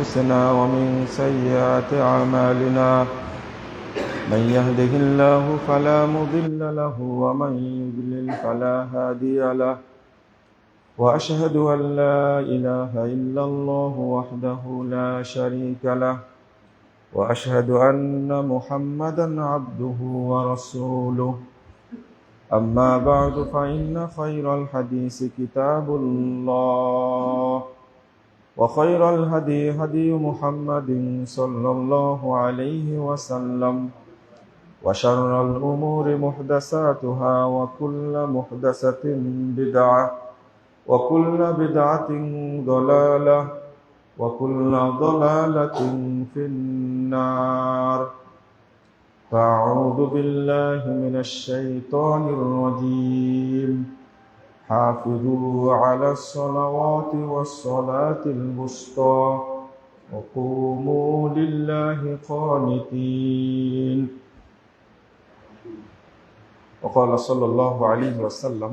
أنفسنا ومن سيئات أعمالنا من يهده الله فلا مضل له ومن يضلل فلا هادي له وأشهد أن لا إله إلا الله وحده لا شريك له وأشهد أن محمدا عبده ورسوله أما بعد فإن خير الحديث كتاب الله وخير الهدي هدي محمد صلى الله عليه وسلم وشر الأمور محدثاتها وكل محدثة بدعة وكل بدعة ضلالة وكل ضلالة في النار فأعوذ بالله من الشيطان الرجيم حافظوا على الصلوات والصلاة الوسطى وقوموا لله قانتين وقال صلى الله عليه وسلم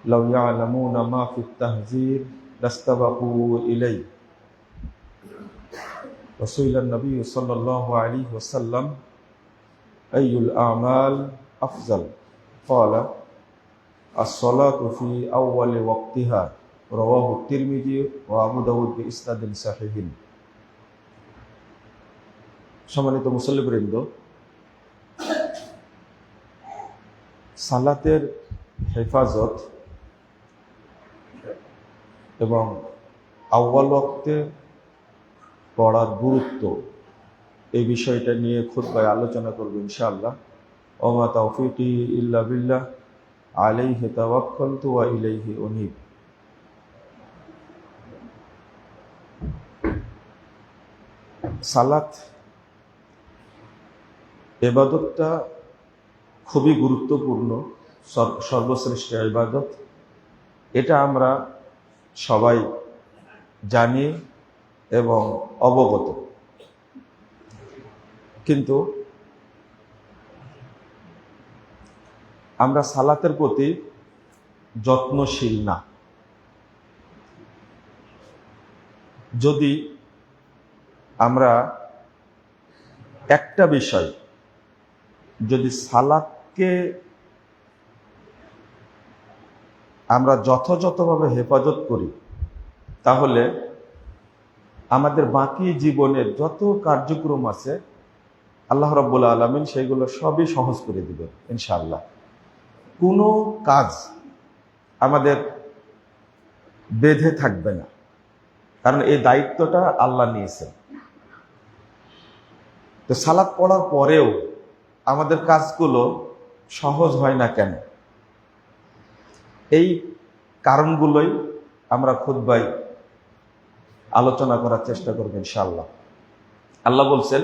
لو يعلمون ما في التهذيب لاستبقوا إليه وسئل النبي صلى الله عليه وسلم أي الأعمال أفضل قال الصلاة في أول وقتها رواه الترمذي وأبو داود بإسناد صحيح সম্মানিত মুসল্লিবৃন্দ, সালাতের হেফাজত এবং আউয়াল ওয়াক্তে পড়ার গুরুত্ব এই বিষয়টা নিয়ে খুতবায় আলোচনা করব ইনশাআল্লাহ। ওমা তাওফীকি ইল্লা বিল্লাহ আলাইহি তাওয়াক্কালতু ওয়া ইলাইহি উনীব। সালাত ইবাদতটা খুবই গুরুত্বপূর্ণ, সর্বশ্রেষ্ঠ ইবাদত। এটা আমরা সবাই জানি এবং অবগত, কিন্তু আমরা সালাতের প্রতি যত্নশীল না। যদি আমরা একটা বিষয়, যদি সালাতকে আমরা যথাযথভাবে হেফাজত করি, তাহলে আমাদের বাকি জীবনের যত কার্যক্রম আছে আল্লাহ রাব্বুল আলামিন সেগুলো সবই সহজ করে দিবে ইনশাআল্লাহ। কোনো কাজ আমাদের বেঁধে থাকবে না, কারণ এই দায়িত্বটা আল্লাহ নিয়েছেন। তো সালাত পড়ার পরেও আমাদের কাজগুলো সহজ হয় না কেন? এই কারণগুলোই আমরা খুতবায় আলোচনা করার চেষ্টা করব ইনশাআল্লাহ। আল্লাহ বলছেন,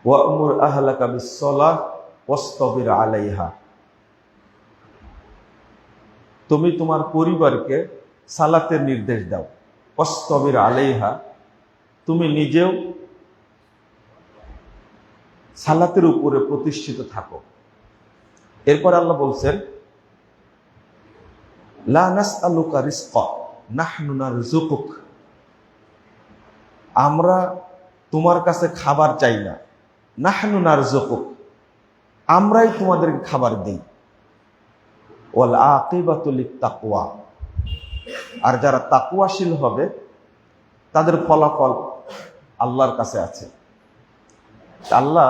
ওয়া'মুর আহলাকা বিস-সালাহ ওয়াসতাবির আলাইহা। তুমি তোমার পরিবারকে সালাতের নির্দেশ দাও। ওয়াসতাবির আলাইহা, তুমি নিজেও সালাতের উপরে প্রতিষ্ঠিত থাকো। এরপর আল্লাহ বলছেন, লা নাসআলুকা রিজকা নাহনু নারযুকুক। আমরা তোমার কাছে খাবার চাই না। নাহনু নারযুকুক, আমরাই তোমাদেরকে খাবার দেই। ওয়াল আকিবাতু লিত-তাকওয়া, আর যারা তাকওয়াশীল হবে তাদের ফলাফল আল্লাহর কাছে আছে। আল্লাহ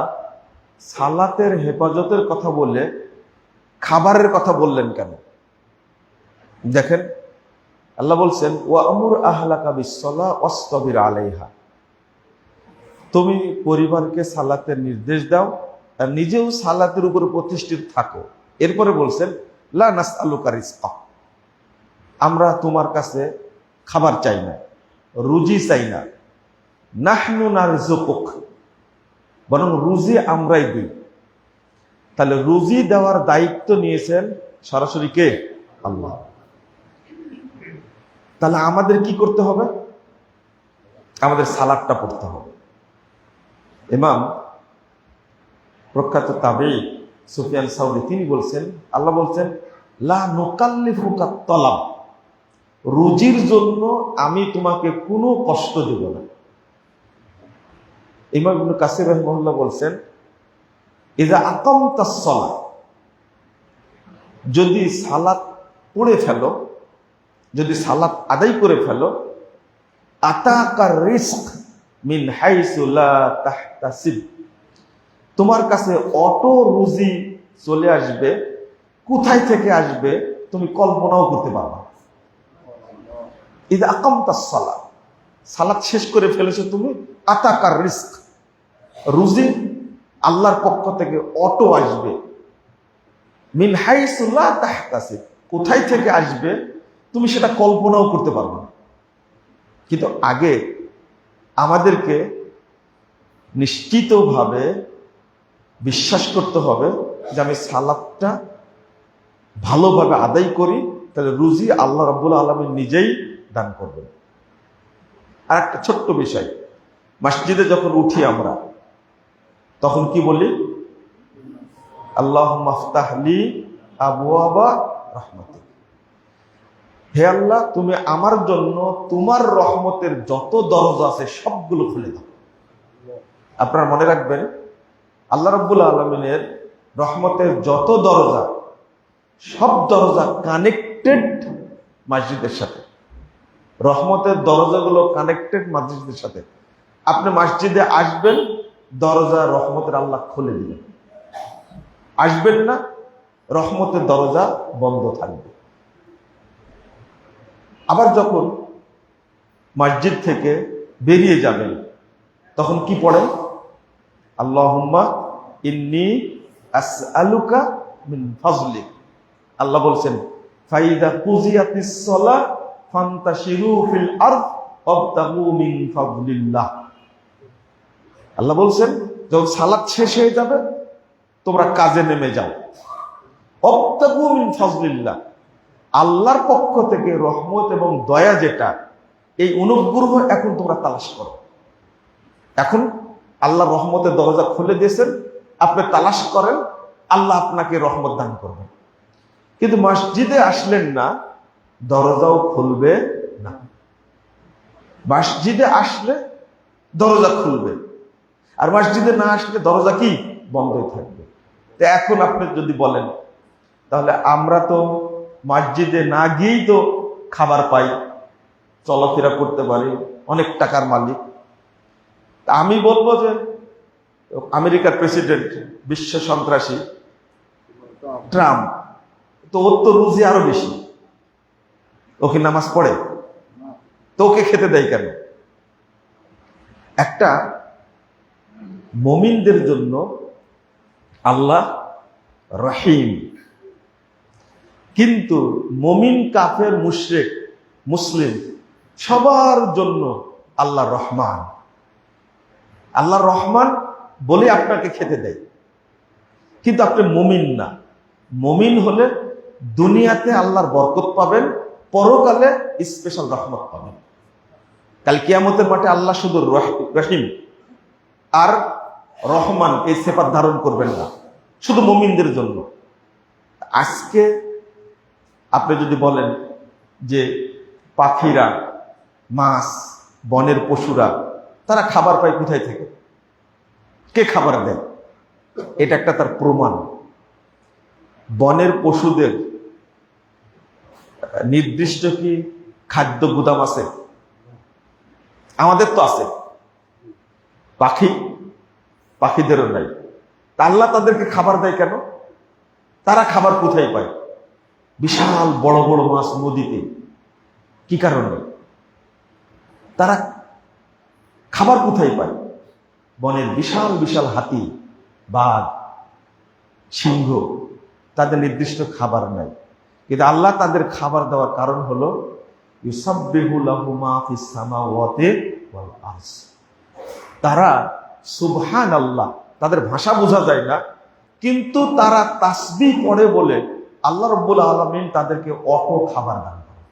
সালাতের হেফাজতের কথা বলে খাবারের কথা বললেন কেন? দেখেন, আল্লাহ বলছেন, ওয়া'মুর আহলাকা বিস-সালাহ ওয়াসতাবির আলাইহা। তুমি পরিবারকে সালাতের নির্দেশ দাও আর নিজেও সালাতের উপর প্রতিষ্ঠিত থাকো। এরপরে বলছেন, লা নাসআলুকা রিজকা, আমরা তোমার কাছে খাবার চাই না, রুজি চাই না। নাহনু নারযুকুক, বরং রুজি আমরাই দিই। তাহলে রুজি দেওয়ার দায়িত্ব নিয়েছেন সরাসরি কে? আল্লাহ। তাহলে আমাদের কি করতে হবে? আমাদের সালাতটা পড়তে হবে। ইমাম প্রখ্যাত তাবেঈ সুফিয়ান সাউরি তিনি বলছেন, আল্লাহ বলছেন, লা নুকাল্লিফুকা তলাব, রুজির জন্য আমি তোমাকে কোনো কষ্ট দেব না। ইমাম ইবনে কাসির রাহিমাহুল্লাহ বলছেন, ইযা আকামতাস সালাত, যদি সালাত পড়ে ফেলো, যদি সালাত আদায় করে ফেলো, আতাকার রিজক মিন হাইসু লা তাহতাসিব, তোমার কাছে অটো রুজি চলে আসবে, কোথায় থেকে আসবে তুমি কল্পনাও করতে পারবে। ইযা আকামতাস সালাত, সালাত শেষ করে ফেলেছো তুমি, আতাকার রিজক, রুজি আল্লাহর পক্ষ থেকে অটো আসবে, মিন হাইসু লা তাহতাসিব, কোথায় থেকে আসবে তুমি সেটা কল্পনাও করতে পারবে না। কিন্তু আগে আমাদেরকে নিশ্চিতভাবে বিশ্বাস করতে হবে যে আমি সালাতটা ভালোভাবে আদায় করি, তাহলে রুজি আল্লাহ রাব্বুল আলামিন নিজেই দান করবেন। আর একটা ছোট্ট বিষয়, মসজিদে যখন উঠি আমরা তখন কি বলি? আল্লাহুম্মা আফতাহ লি আবওয়াবা রাহমাতিক, হে আল্লাহ তুমি আমার জন্য তোমার রহমতের যত দরজা আছে সবগুলো খুলে দাও। আপনারা মনে রাখবেন, আল্লাহ রাব্বুল আলামিনের রহমতের যত দরজা, সব দরজা কানেক্টেড মসজিদের সাথে। রহমতের দরজাগুলো কানেক্টেড মসজিদের সাথে। আপনি মসজিদে আসবেন, দরজা রহমতের আল্লাহ খুলে দিবেন। আসবেন না, রহমতের দরজা বন্ধ থাকবে। আবার যখন মসজিদ থেকে বেরিয়ে যাবেন তখন কি পড়েন? আল্লাহুম্মা ইন্নী আসআলুকা মিন ফাজলিক। আল্লাহ বলছেন, ফাইদা কুজিয়াতিস সালাহ ফান্তাশিরু ফিল আরদ ওয়াবতাগু মিন ফাজলিল্লাহ। আল্লাহ বলছেন, যখন সালাত শেষ হয়ে যাবে তোমরা কাজে নেমে যাও। ওয়াবতাগু মিন ফাজলিল্লাহ, আল্লাহর পক্ষ থেকে রহমত এবং দয়া যেটা, এই অনুগ্রহ এখন তোমরা তালাশ করো। এখন আল্লাহ রহমতের দরজা খুলে দিয়েছেন, আপনি তালাশ করেন, আল্লাহ আপনাকে রহমত দান করবেন। কিন্তু মসজিদে আসলেন না, দরজাও খুলবে না। মসজিদে আসলে দরজা খুলবে, আর মসজিদে না আসলে দরজা কি বন্ধই থাকবে। তো এখন আপনি যদি বলেন, তাহলে আমরা তো মসজিদে না গিয়েই তো খাবার পাই, চলাফেরা করতে পারি, অনেক টাকার মালিক। আমি বলবো যে আমেরিকার প্রেসিডেন্ট, বিশ্ব সন্ত্রাসী ট্রাম্প, তো ওর তো রুজি আরো বেশি, ওকে নামাজ পড়ে, তো ওকে খেতে দেয় কেন? একটা মুমিনদের জন্য আল্লাহ রহিম, কিন্তু মুমিন, কাফের, মুশরিক, মুসলিম সবার জন্য আল্লাহ রহমান। আল্লাহ রহমান বলে আপনাকে খেতে দেয়, কিন্তু আপনি মুমিন না। মুমিন হলে দুনিয়াতে আল্লাহর বরকত পাবেন, পরকালে স্পেশাল রহমত পাবেন। কাল কিয়ামতের মাঠে আল্লাহ শুধু রহিম আর রহমান এই সিফাত ধারণ করবেন না, শুধু মুমিনদের জন্য। আজকে আপনি যদি বলেন যে পাখিরা, মাছ, বনের পশুরা, তারা খাবার পায় কোথায় থেকে? কে খাবার দেয়? এটা একটা তার প্রমাণ। বনের পশুদের নির্দিষ্ট কি খাদ্য গুদাম আছে? আমাদের তো আছে। পাখিদেরও নাই। আল্লাহ তাদেরকে খাবার দেয় কেন? তারা খাবার কোথায় পায়? বিশাল বড় বড় মাছ নদীতে। কি কারণে? তারা খাবার কোথায় পায়? বনের বিশাল বিশাল হাতি, বাঘ, সিংহ, তাদের নির্দিষ্ট খাবার নাই। কিন্তু আল্লাহ তাদের খাবার দেওয়ার কারণ হলো ইউসাব্বিহু লাহু মা ফিস সামাওয়াতি ওয়াল আরদ। তারা সুবহানাল্লাহ, তাদের ভাষা বোঝা যায় না, কিন্তু তারা তাসবিহ পড়ে বলে আল্লাহ রাব্বুল আলামিন তাদেরকে অটো খাবার দান করে।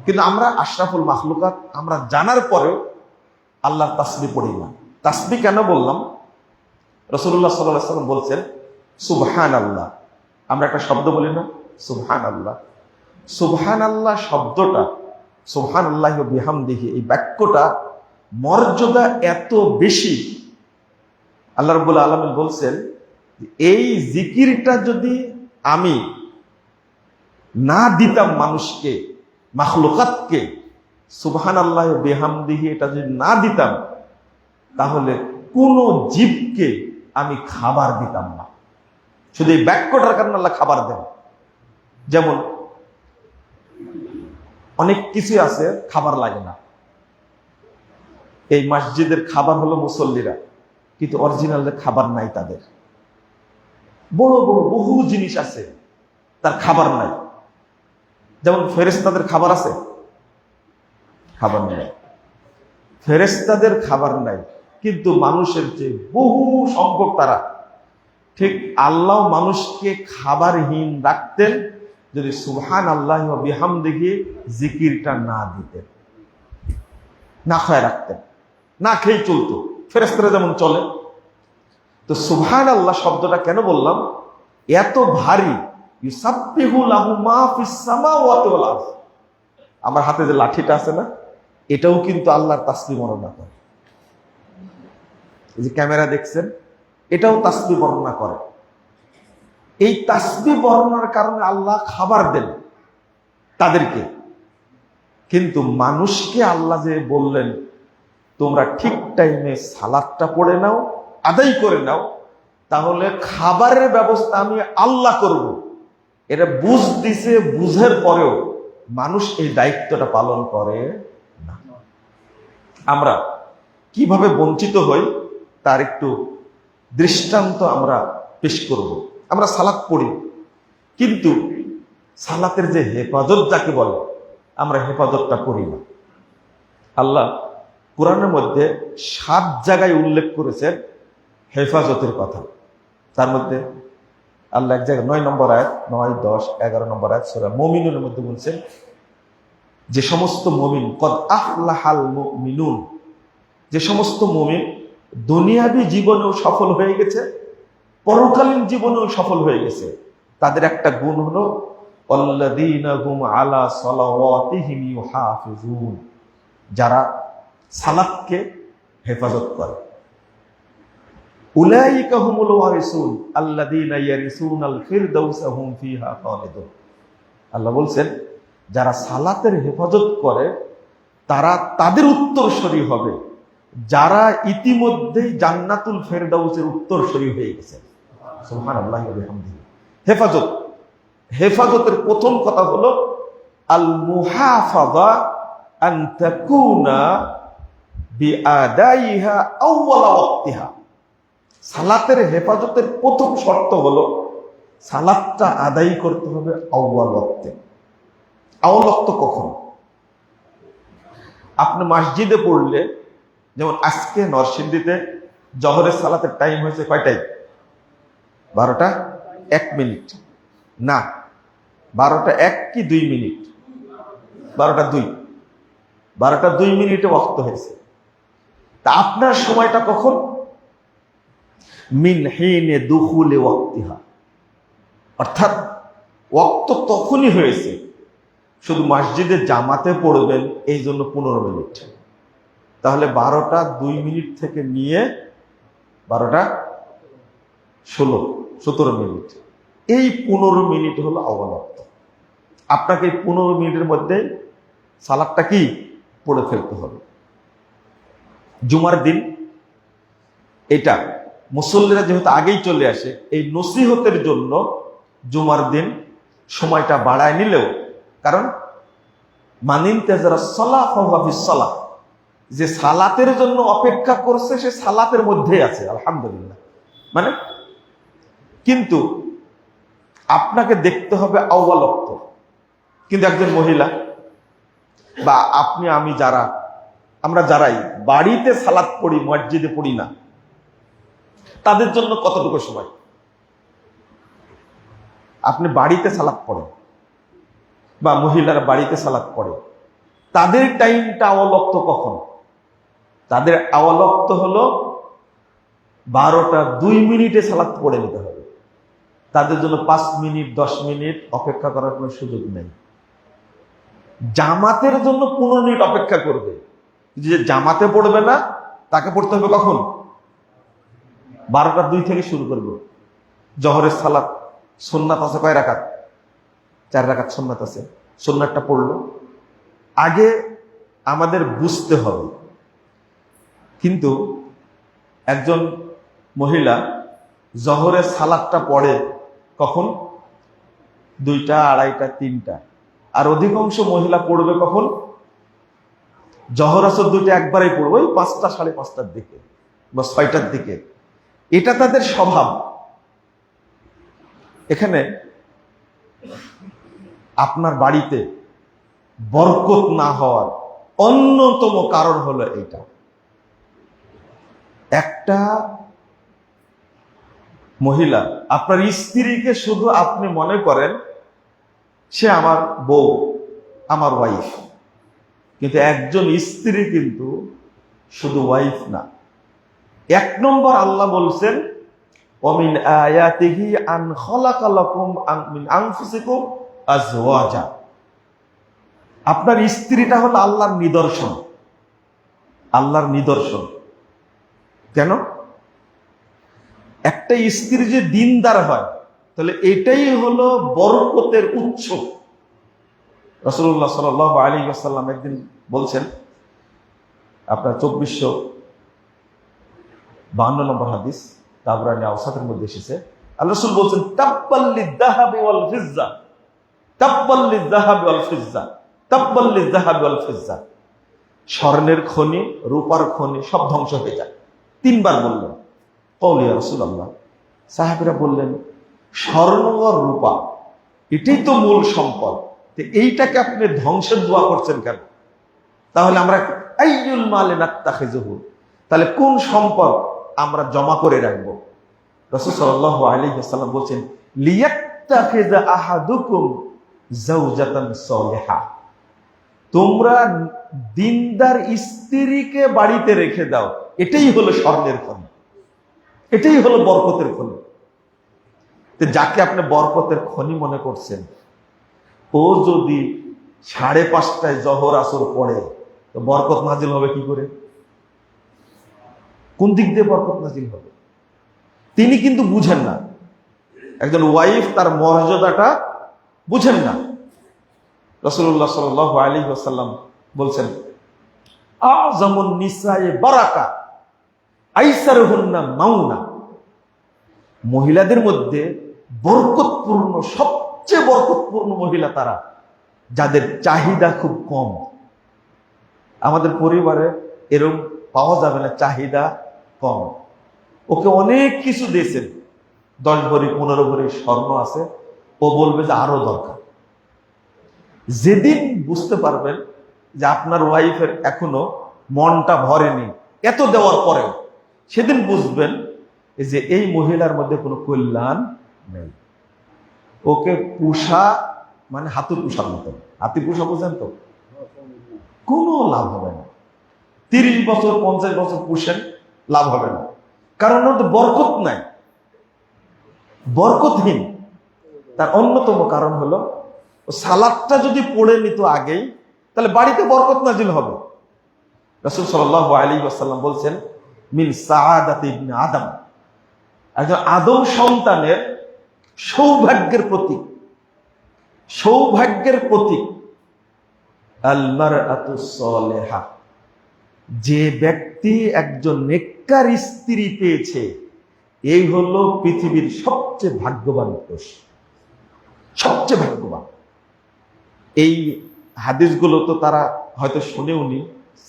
কিন্তু আমরা আশরাফুল মাখলুকাত, আমরা জানার পরেও আল্লাহর তাসবিহ পড়ি না। তাসবিহ কেন বললাম? রাসূলুল্লাহ সাল্লাল্লাহু আলাইহি ওয়াসাল্লাম বলছেন সুবহানাল্লাহ। আমরা একটা শব্দ বলি না, সুবহানাল্লাহ। সুবহানাল্লাহ শব্দটা, সুবহানাল্লাহি ওয়া বিহামদিহি, এই বাক্যটা মর্যাদা এত বেশি। আল্লাহ রাব্বুল আলামিন বলছেন, এই জিকিরটা যদি আমি না দিতাম মানুষকে, মাখলুকাতকে, সুবহানাল্লাহি ওয়া বিহামদিহি এটা যদি না দিতাম, তাহলে কোন জীবকে আমি খাবার দিতাম না। শুধু এই বাক্যটার কারণে আল্লাহ খাবার দেন। যেমন অনেক কিছু আছে খাবার লাগে না। এই মসজিদের খাবার হলো মুসল্লিরা, কিন্তু অরিজিনাল খাবার নাই তাদের। বড় বড় বহু জিনিস আছে, তার খাবার নাই। যেমন ফেরেশতাদের খাবার আছে, খাবার নেই। ফেরেশতাদের খাবার নাই, কিন্তু মানুষের যে বহু সংখ্যক তারা, ঠিক আল্লাহ মানুষকে খাবারহীন রাখতেন যদি সুবহানাল্লাহি ওয়া বিহামদিহি জিকিরটা না দিতেন, না খেয়ে রাখতেন, না খেয়ে চলতো। ফেরেশতারা যেমন চলে। তো সুবহানাল্লাহ শব্দটা কেন বললাম? এত ভারী। ইউসাব্বিহু লাহু মা ফিস সামাওয়াতি ওয়াল আরদ। আমার হাতে যে লাঠিটা আছে না, এটাও কিন্তু আল্লাহর তাসবিহ বর্ণনা করে। এই যে ক্যামেরা দেখছেন, এটাও তাসবিহ বর্ণনা করে। এই তাসবিহ বর্ণনার কারণে আল্লাহ খাবার দেন তাদেরকে। কিন্তু মানুষকে আল্লাহ যে বললেন, তোমরা ঠিক টাইমে সালাতটা পড়ে নাও, আদায় করে নাও, তাহলে খাবারের ব্যবস্থা আমি আল্লাহ করব, এটা বুঝ দিছে। বুঝের পরেও মানুষ এই দায়িত্বটা পালন করে না। আমরা কিভাবে বঞ্চিত হই তার একটু দৃষ্টান্ত আমরা পেশ করব। আমরা সালাত পড়ি, কিন্তু সালাতের যে হেফাজত যাকে বলে, আমরা হেফাজতটা করি না। আল্লাহ কোরআনের মধ্যে 7 জায়গায় উল্লেখ করেছেন হেফাজতের কথা। তার মধ্যে আল্লাহ এক জায়গায় 9 নম্বর আয়াত, 9, 10, 11 নম্বর আয়াত সূরা মুমিনুনের মধ্যে বলছেন, যে সমস্ত মুমিন, কদ আফলাহাল মুমিনুন, যে সমস্ত মুমিন দুনিয়াবী জীবনেও সফল হয়ে গেছে, পরকালীন জীবনেও সফল হয়ে গেছে, তাদের একটা গুণ হলো আল্লাযীনা হুম আলা সালাওয়াতিহিম ইউহাফিজুন, যারা সালাতকে হেফাজত করে। উলাইকা হুমুল ওয়ারিসুন আল্লাযীনা ইয়ারিসুনাল ফিরদাউসা হুম ফিহা খালিদুন। আল্লাহ বলছেন, যারা সালাতের হেফাজত করে তারা তাদের উত্তরসূরি হবে যারা ইতিমধ্যেই জান্নাতুল ফেরদাউসের উত্তরসূরি হয়ে গেছে। সুবহানাল্লাহি ওয়া বিহামদিহি। হেফাজত, হেফাজতের প্রথম কথা হলো আল মুহাফাযা আন তাকুনা বিআদাইহা আউওয়ালা ওয়াক্তিহা। সালাতের হেফাজতের প্রথম শর্ত হলো সালাতটা আদায় করতে হবে আউয়াল ওয়াক্তে। আউয়াল ওয়াক্ত কখন? আপনি মসজিদে পড়লে, যেমন আজকে নরসিংদীতে জহরের সালাতের টাইম হয়েছে কয়টাই? 12টা 1 মিনিট না, 12টা 1 কি 2 মিনিট? 12টা 2, 12টা 2 মিনিটে ওয়াক্ত হয়েছে। তা আপনার সময়টা কখন? মিন হিনে দুখুলে ওয়াক্তিহা, অর্থাৎ ওয়াক্ত তখনই হয়েছে, শুধু মসজিদে জামাতে পড়বেন এই জন্য 15 মিনিট। তাহলে 12টা 2 মিনিট থেকে নিয়ে 12টা 17 মিনিট, এই 15 মিনিট হলো আউয়াল ওয়াক্ত। আপনাকে এই 15 মিনিটের মধ্যে সালাতটা কি পড়ে ফেলতে হবে। জুমার দিন এটা মুসল্লিরা যেহেতু আগেই চলে আসে, এই নসিহতের জন্য জুমার দিন সময়টা বাড়ায় নিলেও, কারণ মানিন তেজারা সালাহ ফাহুয়া ফিস সালাহ, যে সালাতের জন্য অপেক্ষা করছে সে সালাতের মধ্যেই আছে, আলহামদুলিল্লাহ। মানে কিন্তু আপনাকে দেখতে হবে আউয়াল ওয়াক্ত। কিন্তু একজন মহিলা বা আপনি আমি যারা, আমরা যারাই বাড়িতে সালাত পড়ি, মসজিদে পড়ি না, তাদের জন্য কতটুকু সময়? আপনি বাড়িতে সালাত পড়েন বা মহিলারা বাড়িতে সালাত পড়ে, তাদের টাইমটা আউয়াল ওয়াক্ত কখন? তাদের আউয়াল ওয়াক্ত হলো 12টা 2 মিনিটে সালাত পড়ে নিতে হবে। তাদের জন্য 5 মিনিট 10 মিনিট অপেক্ষা করার কোনো সুযোগ নেই। জামাতের জন্য 15 মিনিট অপেক্ষা করবে, যে জামাতে পড়বে না তাকে পড়তে হবে কখন? 12টা 2 থেকে শুরু করবে। জহরের সালাত সুন্নাত আছে কয় রাকাত? 4 রাকাত সুন্নাত আছে। সুন্নাতটা পড়লো। আগে আমাদের বুঝতে হবে, কিন্তু একজন মহিলা জহরের সালাতটা পড়ে কখন? 2টা, 2:30টা, 3টা। আর অধিকাংশ মহিলা পড়বে কখন? জহর আসর 2টা একবারেই পড়বে, ওই 5টা, 5:30টার দিকে বা 6টার দিকে। এটা তাদের স্বভাব। এখানে আপনার বাড়িতে বরকত না হওয়ার অন্যতম কারণ হলো এইটা। একটা মহিলা আপনার স্ত্রীকে শুধু আপনি মনে করেন সে আমার বউ, আমার ওয়াইফ, কিন্তু একজন স্ত্রী কিন্তু শুধু ওয়াইফ না। 1 নম্বর আল্লাহ বলছেন, ওমিন আয়াতিহি আন খালাকা লাকুম মিন আনফুসিকুম আজওয়াজা। আপনার স্ত্রীটা হলো আল্লাহর নিদর্শন। আল্লাহর নিদর্শন কেন? একটা স্ত্রী যে দিনদার হয়, তাহলে এটাই হলো বরকতের উৎস। রাসূলুল্লাহ সাল্লাল্লাহু আলাইহি ওয়াসাল্লাম একদিন বলছেন, আপনার 2452 নম্বর হাদিস, তাবরানী আওসাতের মধ্যে এসেছে। আল্লাহ রাসূল বলছেন, তাব্বাল লিয-যাহাবি ওয়াল ফিজ্জা, তাব্বাল লিয-যাহাবি ওয়াল ফিজ্জা, তাব্বাল লিয-যাহাবি ওয়াল ফিজ্জা। স্বর্ণের খনি, রূপার খনি সব ধ্বংস হয়ে যায়। 3বার বললেন। কওলি ইয়া রাসূলুল্লাহ। সাহাবীরা বললেন, স্বর্ণ আর রূপা এটাই তো মূল সম্পদ, তো এইটাকে আপনি ধ্বংসের দোয়া করছেন কেন? তাহলে আমরা আইয়ুল মালে নাত্তাখিযুহু, তাহলে কোন সম্পদ আমরা জমা করে রাখবো? রাসূল সাল্লাল্লাহু আলাইহি ওয়াসাল্লাম বলছেন, লিয়াত্তাখিযা আহাদুকুম যাওজাতান সালিহা। তোমরা দিনদার স্ত্রীকে বাড়িতে রেখে দাও, এটাই হলো স্বর্ণের খনি, এটাই হলো বরকতের খনি। তো যাকে আপনি বরকতের খনি মনে করছেন, ও যদি 5:30টায় জহর আসর পড়ে, তো বরকত নাজিল হবে কি করে? কোন দিক দিয়ে বরকত নাজিল হবে? তিনি কিন্তু বুঝেন না। একজন ওয়াইফ তার মর্যাদাটা বুঝেন না। রাসূলুল্লাহ সাল্লাল্লাহু আলাইহি ওয়াসাল্লাম বলছেন, আযমুন নিসায়ে বারাকা আইসারুহুন্না মাউনা। মহিলাদের মধ্যে বরকতপূর্ণ, সবচেয়ে বরকতপূর্ণ মহিলা তারা যাদের চাহিদা খুব কম। আমাদের পরিবারে এরকম পাওয়া যাবে না, চাহিদা কম। ওকে অনেক কিছু দিয়েছেন, 10 ভরি 15 ভরি স্বর্ণ আছে, ও বলবে যে আরো দরকার। যেদিন বুঝতে পারবেন যে আপনার ওয়াইফের এখনো মনটা ভরেনি এত দেওয়ার পরেও, সেদিন বুঝবেন যে এই মহিলার মধ্যে কোনো কল্যাণ নেই। ওকে পুষা মানে হাতুর পুষার মতো। হাতি পুষা বুঝেন তো? কোনো লাভ হবে না। 30 বছর 50 বছর পুষেন, লাভ হবে না, কারণ ওর বরকত নাই, বরকতহীন। তার অন্যতম কারণ হলো সালাদটা যদি পড়ে নিত আগেই, তাহলে বাড়িতে বরকত নাজিল হবে। রাসূল সাল্লাল্লাহু আলাইহি ওয়াসাল্লাম বলছেন, মিন সাআদাতি ইবনে আদম, একজন আদম সন্তানের সৌভাগ্যের প্রতীক, সৌভাগ্যের প্রতীক আল মারআতু সালিহা। যে ব্যক্তি একজন নেককার স্ত্রী পেয়েছে, এই হলো পৃথিবীর সবচেয়ে ভাগ্যবান পুরুষ, সবচেয়ে ভাগ্যবান। এই হাদিসগুলো তো তারা হয়তো শুনেওনি,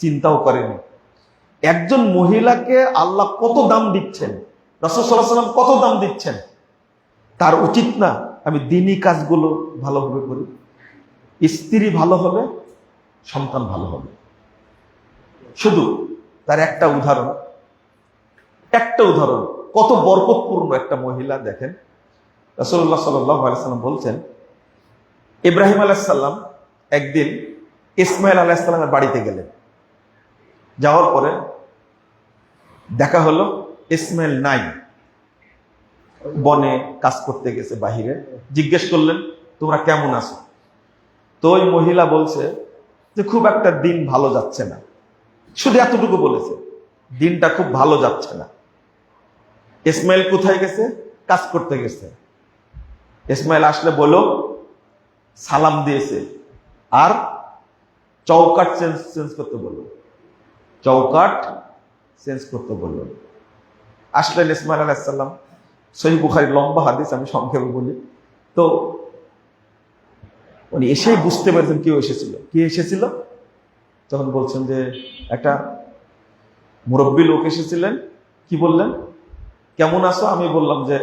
চিন্তাও করেনি। একজন মহিলাকে আল্লাহ কত দাম দিচ্ছেন, রাসূল সাল্লাল্লাহু আলাইহি ওয়াসাল্লাম কত দাম দিচ্ছেন, তার উচিত না আমি দিনী কাজগুলো ভালোভাবে করি? স্ত্রী ভালো হবে, সন্তান ভালো হবে। শুধু তার একটা উদাহরণ, কত বরকতপূর্ণ একটা মহিলা দেখেন। রাসূলুল্লাহ সাল্লাল্লাহু আলাইহি ওয়াসাল্লাম বলছেন, ইব্রাহিম আলাইহিস সালাম একদিন ইসমাইল আলাইহিস সালামের বাড়িতে গেলেন। যাওয়ার পরে দেখা হলো ইসমাইল নাই, বনে কাজ করতে গেছে বাহিরে। জিজ্ঞেস করলেন, তোমরা কেমন আছো? তো ওই মহিলা বলছে, যে খুব একটা দিন ভালো যাচ্ছে না, শুধু এতটুকু বলেছে, দিনটা খুব ভালো যাচ্ছে না। ইসমাইল কোথায় গেছে? কাজ করতে গেছে। ইসমাইল আসলে বলো, সালাম দিয়েছে, আর চৌকাট চেঞ্জ করতে বললো, চৌকাট চেঞ্জ করতে বললো। আসলেন ইসমাইল আলাইহিস সালাম। সহিহ বুখারী, লম্বা হাদিস, আমি সংক্ষেপে বলি। তো উনি এসেই বুঝতে পেরেছেন কেউ এসেছিল। কি এসেছিল? তখন বলছেন যে একটা মুরব্বী লোক এসেছিলেন। কি বললেন? কেমন আছো? আমি বললাম যে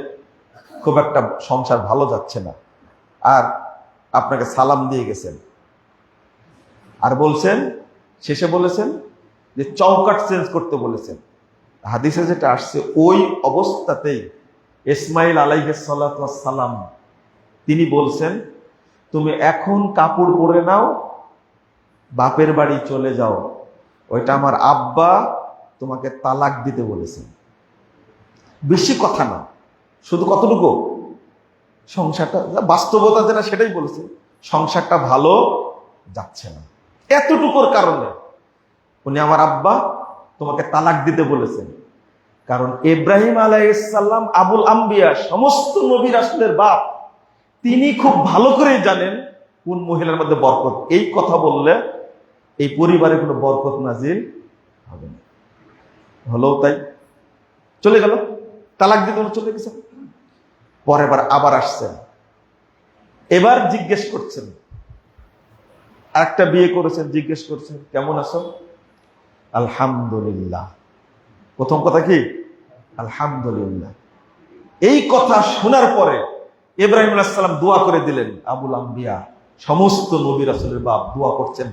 খুব একটা সংসার ভালো যাচ্ছে না, আর আপনাকে সালাম দিয়ে গেছেন। আর বলছেন, শেষে বলেছেন যে চৌকাট চেঞ্জ করতে বলেছেন। হাদিসে যেটা আসছে, ওই অবস্থাতেই ইসমাইল আলাইহিস সালাতু ওয়াস সালাম তিনি বলছেন, তুমি এখন কাপড় পরে নাও, বাপের বাড়ি চলে যাও, ওইটা আমার আব্বা তোমাকে তালাক দিতে বলেছেন। বেশি কথা না, শুধু কতটুকু? সংসারটা, বাস্তবতা যেটা সেটাই বলেছে, সংসারটা ভালো যাচ্ছে না। এতটুকুর কারণে উনি আমার আব্বা তোমাকে তালাক দিতে বলেছেন। কারণ ইব্রাহিম আলাইহিস সালাম আবুল আম্বিয়া, সমস্ত নবী রাসূলের বাপ, তিনি খুব ভালো করে জানেন কোন মহিলার মধ্যে বরকত। এই কথা বললে এই পরিবারে কোনো বরকত নাজিল হবে না। হলো তাই, চলে গেল, তালাক দিতে চলে গেছে। পরে আবার আসছেন, এবার জিজ্ঞেস করছেন, আরেকটা বিয়ে করেছেন, জিজ্ঞেস করছেন কেমন আছো? আলহামদুলিল্লাহ। প্রথম কথা কি? আলহামদুলিল্লাহ। এই কথা শোনার পরে ইব্রাহিম আলাইহিস সালাম দোয়া করে দিলেন। আবুল আম্বিয়া, সমস্ত নবী রাসূলের বাপ, দোয়া করছেন,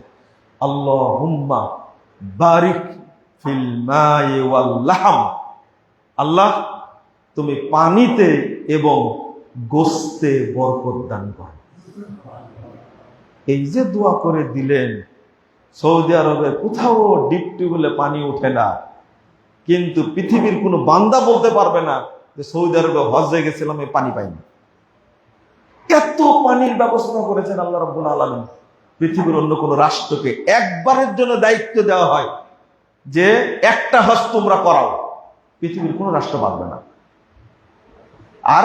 আল্লাহুম্মা বারিক ফিল মাই ওয়াল লাহম। আল্লাহ, তুমি পানিতে এবং গোশতে বরকত দান করো। এই যে দোয়া করে দিলেন, সৌদি আরবে কোথাও ডিপ টিউবওয়েলে পানি ওঠে না, কিন্তু পৃথিবীর কোনো বান্দা বলতে পারবে না যে সৌদি আরবে হজ্জে গেছিলাম এই পানি পাইনি। এত পানির ব্যবস্থা করেছেন আল্লাহ রাব্বুল আলামিন। পৃথিবীর অন্য কোন রাষ্ট্রকে একবারের জন্য দায়িত্ব দেওয়া হয় যে একটা হজ তোমরা করাও, পৃথিবীর কোন রাষ্ট্র পারবে না। আর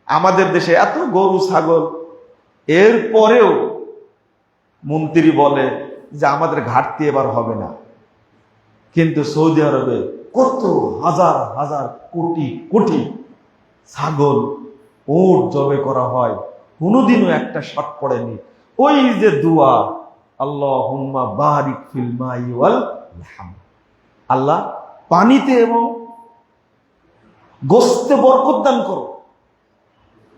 আমাদের দেশে এত গরু ছাগল, এর পরেও মন্ত্রী বলে যে আমাদের ঘাটতি এবার হবে না। কিন্তু সৌদি আরবে কত হাজার হাজার কোটি কোটি ছাগল, উট জবে করা হয়, কোনোদিনও একটা শট পড়েনি। ওই যে দোয়া, আল্লাহুম্মা বারিক ফিল মাই ওয়াল লাহম, আল্লাহ পানিতে এবং গোশতে বরকত দান করো।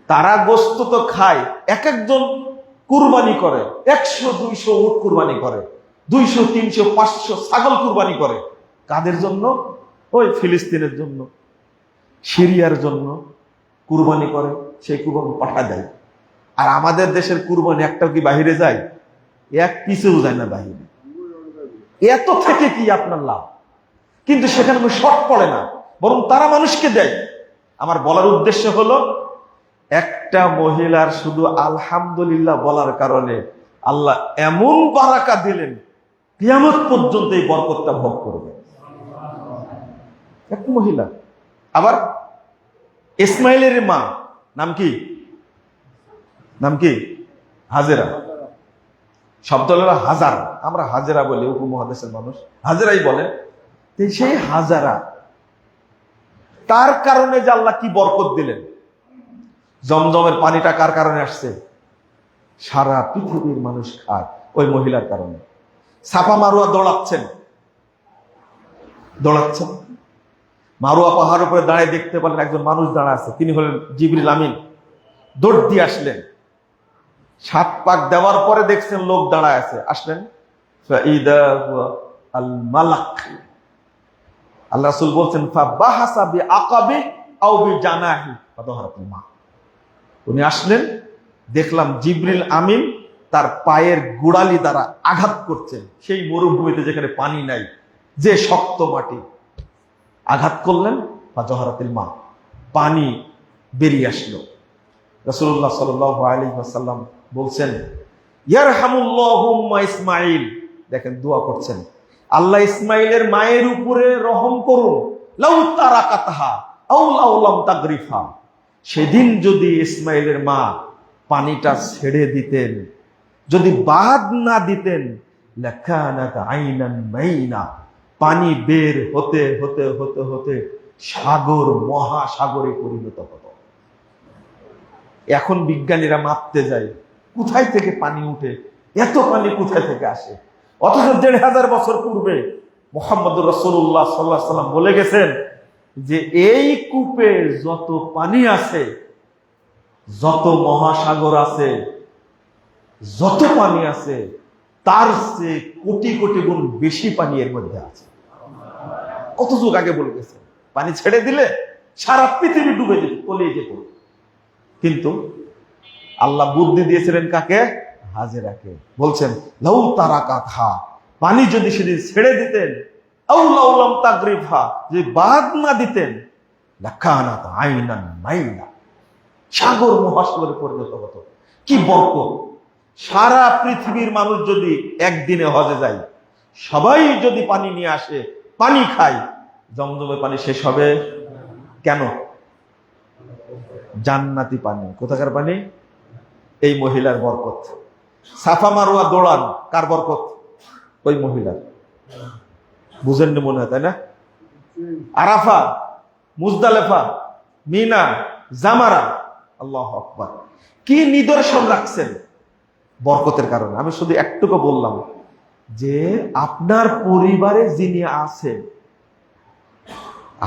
তারা গোশত তো খায়, এক একজন কুরবানি করে, 100-200 উট কুরবানি করে, 200-300-500 ছাগল কুরবানি করে। কাদের জন্য? ওই ফিলিস্তিনের জন্য, সিরিয়ার জন্য কুরবানি করে, সেই কুরবানি পাঠা দেয়। আর আমাদের দেশের কুরবানি একটাও কি বাহিরে যায়? এক পিছেও যায় না বাহিরে। এত থেকে কি আপনার লাভ? কিন্তু সেখানে কোনো শর্ট পড়ে না, বরং তারা মানুষকে দেয়। আমার বলার উদ্দেশ্য হলো, একটা মহিলার শুধু আলহামদুলিল্লাহ বলার কারণে আল্লাহ এমন বারাকা দিলেন, কিয়ামত পর্যন্ত এই বরকতটা ভোগ করবে এক মহিলা। আবার ইসমাইলের মা নাম কি? নাম কি? হাজেরা। শব্দ হলো হাজার, আমরা হাজেরা বলি, উপমহাদেশের মানুষ হাজেরাই বলে। সেই হাজারা, তার কারণে যে আল্লাহ কি বরকত দিলেন। জমজমের পানিটা কার কারণে আসছে? সারা পৃথিবীর মানুষ খায় ওই মহিলার কারণে। সাফা মারুয়া দৌড়াচ্ছেন, মারুয়া পাহাড় উপরে দাঁড়িয়ে দেখতে পেলেন একজন মানুষ দাঁড়া আছে, তিনি হলেন জিবরিল আমিন। দৌড় দিয়ে আসলেন, 7 পাক দেওয়ার পরে দেখছেন লোক দাঁড়ায় আছে, আসলেন, আল মালাক। আল্লাহ রাসূল বলছেন, ফাবাহাসা বিআকাবি আও বিজানাহি ফাদহারাতুল মা। উনি আসলেন, দেখলাম জিবরিল আমিন তার পায়ের গোড়ালি দ্বারা আঘাত করছেন সেই মরুভূমিতে যেখানে পানি নাই, যে শক্ত মাটি, আঘাত করলেন, ফাদহারাতুল মা, পানি বেরিয়ে আসলো। রাসূলুল্লাহ সাল্লাল্লাহু আলাইহি ওয়াসাল্লাম বলছেন, ইয়ারহামুল্লাহু উম্মা ইসমাঈল, দেখেন দোয়া করছেন, আল্লাহ ইসমাইলের মায়ের উপরে রহম করুন। লাউ তারাকাতহা আও লাউ লাম তাগরিফা, সেদিন যদি ইসমাইলের মা পানিটা ছেড়ে দিতেন, যদি বাদ না দিতেন, লাকানাত আইনান মাইনা, পানি বের হতে হতে হতে হতে সাগর মহাসাগরে পরিণত হতো। এখন বিজ্ঞানীরা মাপতে যায় কোথায় থেকে পানি উঠে, এত পানি কোথায় থেকে আসে, অথচ ১৫০০ বছর পূর্বে মুহাম্মদুর রাসূলুল্লাহ সাল্লাল্লাহু আলাইহি ওয়াসাল্লাম বলে গেছেন যে এই কূপে যত পানি আছে, যত মহাসাগর আছে, যত পানি আছে, তার চেয়ে কোটি কোটি গুণ বেশি পানি এর মধ্যে আছে। কত যুগ আগে বলে গেছে, পানি ছেড়ে দিলে সারা পৃথিবী ডুবে যেত, তলিয়ে যেত। কিন্তু আল্লাহ বুদ্ধি দিয়েছিলেন কাকে? হাজেরাকে। বলছেন লাউ তারাকাতহা, পানি যদি সেদিন ছেড়ে দিতেন, আও লাউ লাম তাগরিফা, যে বাদ না দিতেন, লাকানাত আইনান মাইনা, সাগর মহাসাগরে পরিণত হতো। কি বরকত! সারা পৃথিবীর মানুষ যদি একদিনে হজে যায়, সবাই যদি পানি নিয়ে আসে, পানি খায়, জমজমের পানি শেষ হবে কেন? জান্নাতি পানি। কোথাকার পানি? এই মহিলার বরকত। সাফা মারওয়া দৌড়ান, কার বরকত? ওই মহিলার। বুঝেননি মনে হয়, তাই না? আরাফা, মুজদালেফা, মিনা, জামারা, আল্লাহু আকবার, কি নিদর্শন রাখছেন বরকতের কারণে। আমি শুধু একটুকু বললাম যে আপনার পরিবারে যিনি আছেন,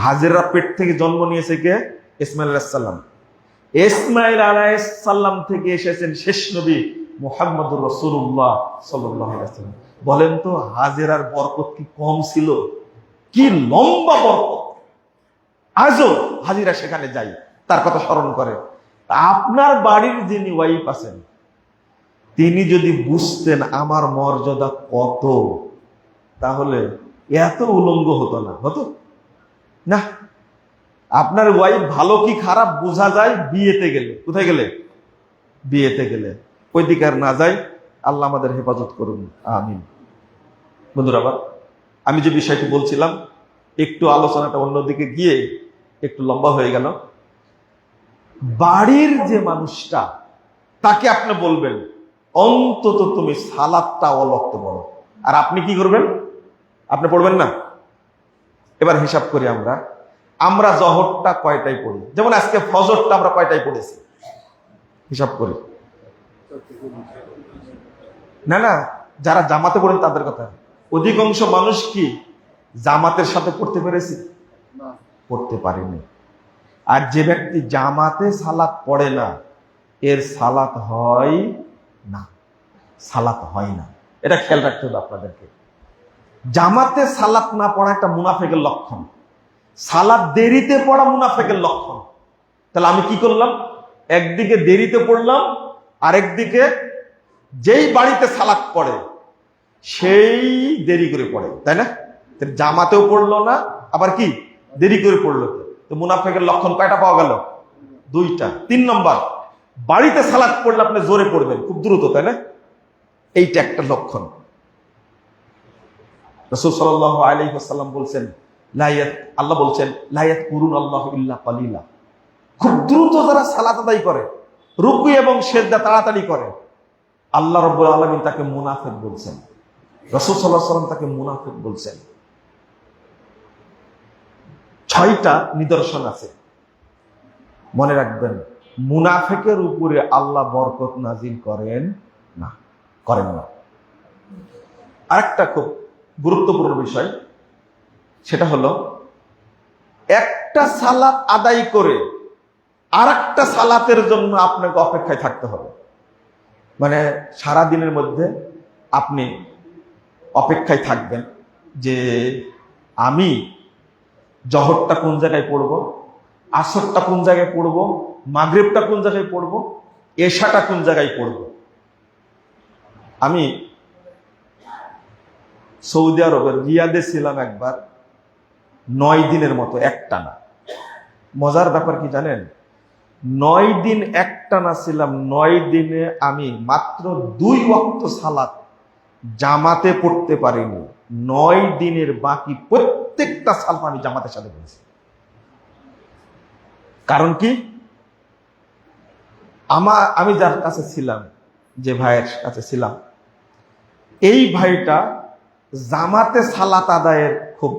হাজেরা পেট থেকে জন্ম নিয়েছে কে? ইসমাইল আলাইহিস সালাম। ইসমাইল আলাইহিস সালাম থেকে এসেছেন শেষ নবী মুহাম্মদুর রাসূলুল্লাহ সাল্লাল্লাহু আলাইহি ওয়াসাল্লাম। বলেন তো হাজেরার বরকত কি কম ছিল? কি লম্বা বরকত! আজও হাজিরা সেখানে যাই, তার কথা স্মরণ করে। আপনার বাড়ির যিনি ওয়াইফ আছেন, তিনি যদি বুঝতেন আমার মর্যাদা কত, তাহলে এত উলঙ্গ হতো না, হতো না। আপনার ওয়াইফ ভালো কি খারাপ বোঝা যায় বিয়েতে গেলে। কোথায় গেলে? বিয়েতে গেলে। ওই দিকে আর না যাই, আল্লাহ আমাদের হেফাজত করুন, আমিন। বন্ধুরা, আমি যে বিষয়টি বলছিলাম, একটু আলোচনাটা অন্যদিকে গিয়ে একটু লম্বা হয়ে গেল। বাড়ির যে মানুষটা, তাকে আপনি বলবেন অন্তত তুমি সালাতটা অলক্ত পড়ো, আর আপনি কি করবেন? আপনি পড়বেন না। এবার হিসাব করি, আমরা জহরটা কয়টায় পড়ি? যেমন আজকে ফজরটা আমরা কয়টায় পড়েছি? হিসাব করি। না না, যারা জামাতে পড়েন তাদের কথা। অধিকাংশ মানুষ কি জামাতের সাথে পড়তে পেরেছি? পড়তে পারেনি। আর যে ব্যক্তি জামাতে সালাত পড়ে না, এর সালাত হয় না, সালাত হয় না। এটা খেয়াল রাখতে হবে আপনাদেরকে। জামাতে সালাত না পড়া একটা মুনাফিকের লক্ষণ, সালাত দেরিতে পড়া মুনাফিকের লক্ষণ। তাহলে আমি কি করলাম? একদিকে দেরিতে পড়লাম, আরেকদিকে যেই বাড়িতে সালাত পড়ে সেই দেরি করে পড়ে, তাই না? জামাতেও পড়লো না, আবার কি দেরি করে পড়লো। তো মুনাফিকের লক্ষণ কয়টা পাওয়া গেল? 2টা। 3 নম্বর, বাড়িতে সালাত পড়লে আপনি জোরে পড়বেন, খুব দ্রুত, তাই না? এইটা একটা লক্ষণ। রাসূল সাল্লাল্লাহু আলাইহি ওয়াসাল্লাম বলছেন, আল্লাহ বলছেন, লা ইয়াযকুরুনাল্লাহু ইল্লা কালিলা। খুব দ্রুত যারা সালাত আদায় করে, রুকু এবং সিজদা তাড়াতাড়ি করে, আল্লাহ রাব্বুল আলামিন তাকে মুনাফিক বলছেন। রাসূল সাল্লাল্লাহু আলাইহি ওয়াসাল্লাম তাকে মুনাফিক বলছেন। 6টা নিদর্শন আছে, মনে রাখবেন। মুনাফিকের উপরে আল্লাহ বরকত নাজিল করেন না। আরেকটা খুব গুরুত্বপূর্ণ বিষয়, সেটা হলো একটা সালাত আদায় করে আরেকটা সালাতের জন্য আপনাকে অপেক্ষায় থাকতে হবে। মানে সারা দিনের মধ্যে আপনি অপেক্ষায় থাকবেন যে আমি জহরটা কোন জায়গায় পড়ব, আসরটা কোন জায়গায় পড়ব, মাগরিবটা কোন জায়গায় পড়ব, এশাটা কোন জায়গায় পড়ব। আমি সৌদি আরবের রিয়াদে ছিলাম একবার, 9 দিনের মতো একটানা। মজার ব্যাপার কি জানেন? 9 দিন একটানা ছিলাম, 9 দিনে আমি মাত্র 2 ওয়াক্ত সালাত জামাতে পড়তে পারিনি। 9 দিনের বাকি প্রত্যেকটা সালাত আমি জামাতের সাথে পড়েছি। কারণ কি? আমি যার কাছে ছিলাম, যে ভাইয়ের কাছে ছিলাম, এই ভাইটা জামাতে সালাত আদায়ের খুব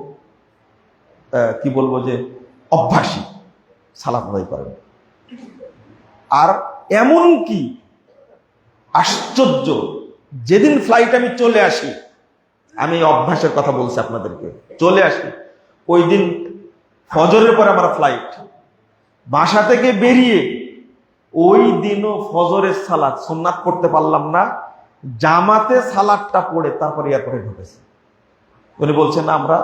কি বলবো যে অভ্যাসী, সালাত আদায় করেন। আর এমন কি আশ্চর্য, যেদিন ফ্লাইট আমি চলে আসি, আমি অভ্যাসের কথা বলছি আপনাদেরকে, চলে আসি ওই দিন ফজরের পরে আমার ফ্লাইট, বাসা থেকে বেরিয়ে ওই দিনও ফজরের সালাত সুন্নাত পড়তে পারলাম না, জামাতে সালাতটা পড়ে তারপরে এয়ারপোর্টে ঢুকেছি। উনি বলছেন না, আমরা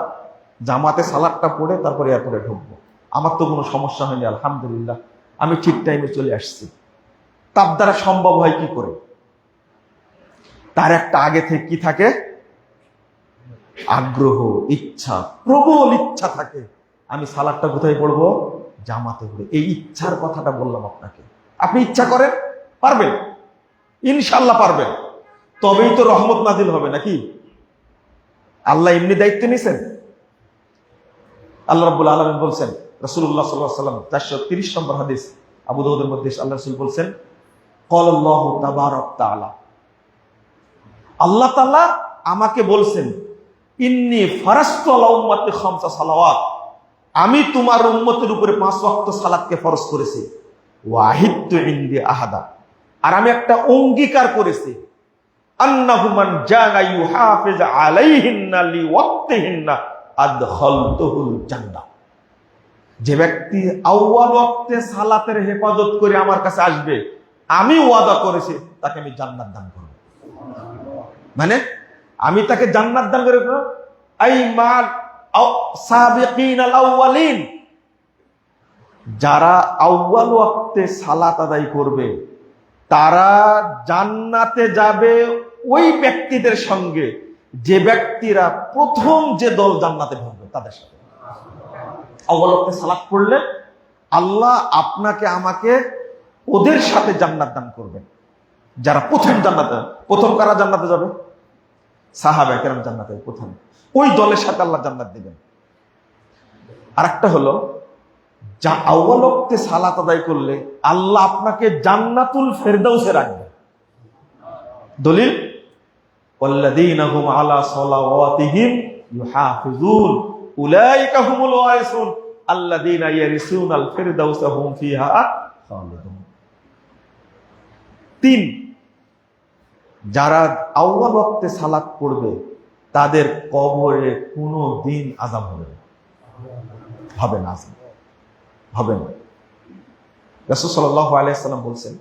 জামাতে সালাতটা পড়ে তারপরে এয়ারপোর্টে ঢুকবো। আমার তো কোনো সমস্যা হয়নি, আলহামদুলিল্লাহ, আমি ঠিক টাইমে চলে আসছি। তার দ্বারা সম্ভব হয় কি করে? তার একটা আগে থেকে কি থাকে? আগ্রহ, ইচ্ছা, প্রবল ইচ্ছা থাকে। আমি সালাতটা কোথায় পড়বো? জামাতে পড়ে। এই ইচ্ছার কথাটা বললাম আপনাকে। আপনি ইচ্ছা করেন, পারবেন, ইনশাল্লাহ পারবেন, তবেই তো রহমত নাজিল হবে, নাকি? আল্লাহ এমনি দায়িত্ব নিছেন। আল্লাহ রাব্বুল আলামিন বলছেন, রাসূলুল্লাহ সাল্লাল্লাহু আলাইহি ওয়াসাল্লাম 430 নম্বর হাদিস, আবু দাউদের মধ্যে আল্লাহ রাসূল বলছেন, ক্বালাল্লাহু তাবারাক তাআলা, আল্লাহ তাআলা আমাকে বলছেন, ইন্নী ফারাজতু আলা উম্মতি খামসা সালাওয়াত, আমি তোমার উম্মতের উপরে 5 ওয়াক্ত সালাতকে ফরজ করেছি। ওয়াহিদতু ইনদি আহাদা, আর আমি একটা অঙ্গীকার করেছি, আন্নাহু মান জানা ইউহাফিজ আলাইহিন্না লিওয়াক্তিহিন্না আদখালতুহুল জান্নাহ, যে ব্যক্তি আউয়াল ওয়াক্তে সালাতের হেফাজত করে আমার কাছে আসবে, আমি ওয়াদা করেছি তাকে আমি জান্নাত দান করব। মানে আমি তাকে জান্নাত দান করে, আই মাল সাবিকিন আল আউয়ালিন, যারা আউয়াল ওয়াক্তে সালাত আদায় করবে তারা জান্নাতে যাবে ওই ব্যক্তিদের সঙ্গে যে ব্যক্তিরা প্রথম যে দল জান্নাতে ঢুকবে তাদের সাথে। আউয়াল ওয়াক্তে সালাত পড়লে আল্লাহ আপনাকে আমাকে ওদের সাথে জান্নাত দান করবেন, যারা প্রথম জান্নাতে। প্রথম কারা জান্নাতে যাবে? সাহাবায়ে কেরাম জান্নাতে প্রথম, ওই দলের সাথে আল্লাহ জান্নাত দিবেন। আর একটা হলো, যা আউয়াল ওয়াক্তে সালাত আদায় করলে আল্লাহ আপনাকে জান্নাতুল ফেরদাউসে রাখবে। দলিল, ওয়াল্লাযীনা হুম আলা সালাওয়াতিহিম ইউহাফিজুন উলাইকা হুমুল ওয়ারিসুন আল্লাযীনা ইয়ারিসুনাল ফিরদাউসা হুম ফিহা খালিদুন। 3, যারা আউয়াল ওয়াক্তে সালাত পড়বে তাদের কবরে কোনো দিন আযাব হবে না, হবে না, আযাব হবে না। রাসূল সাল্লাল্লাহু আলাইহি ওয়াসাল্লাম বলছেন,